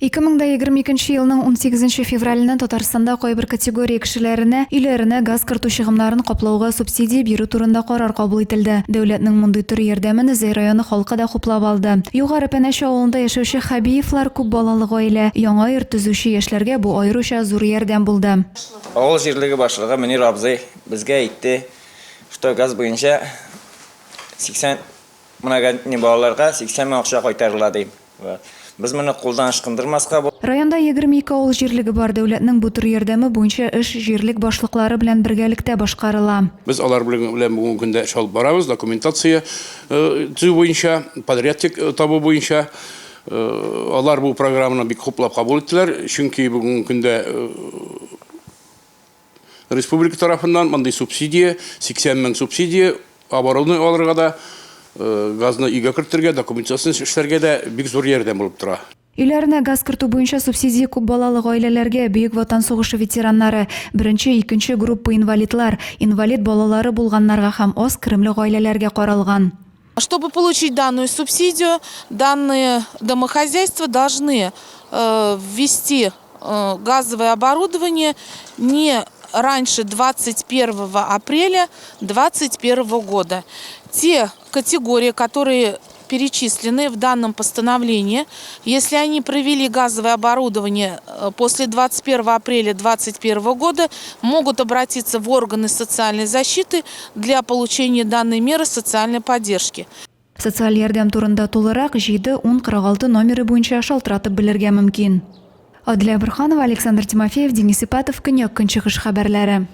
2022 елның 18 февралінен Татарстанда кайбер категория кешеләренә үйләренә газ кырту чыгымнарын каплауга субсидия бирү турында карар кабул ителде. Дәүләтнең мондый төр ярдәмен Зәй районы халкы да хуплап алды. Югары Пәнәш авылында яшәүче Хәбиевлар күп балалы гаилә, яңа йорт төзүче яшьләргә бу аеруча зур ярдәм булды. Авыл җирлеге башлыгы Мөнир абзый безгә әйтте, что газ буенча 80 многодетный балаларга 80 мең акча кайтарыла ди. Без моны кулдан ышкындырмаска. Районда 22 авыл җирлеге бар. Дәүләтнең бу төр ярдәме буенча эш җирлек башлыклары белән бергәлектә башкарыла. Без алар белән бүгенге көндә эш алып барабыз, документация төзү буенча, подрядчик табу буенча. Алар бу программаны бик хуплап кабул иттеләр, чөнки бүгенге көндә республика тарафыннан мондый субсидия, 80 мең субсидия оборудование алырга да, газны өйгә кертергә, документация эшләргә дә бик зур ярдәм булып тора. Үйләренә газ кертү буенча субсидия күп балалы гаиләләргә, Бөек Ватан сугышы ветераннары, беренче, икенче группа инвалидлар, инвалид балалары булганнарга һәм аз керемле гаиләләргә каралган. Чтобы получить данную субсидию, данные домохозяйства должны ввести газовое оборудование не раньше 21 апреля 2021 года. Те категории, которые перечислены в данном постановлении, если они провели газовое оборудование после 21 апреля 2021 года, могут обратиться в органы социальной защиты для получения данной меры социальной поддержки. Социаль ярдәм турында тулырак 7-10-46 номеры буенча шалтыратып белергә мөмкин. Адилә Борханова, Александр Тимофеев, Денис Ипатов, Көньяк көнчыгыш хәбәрләре.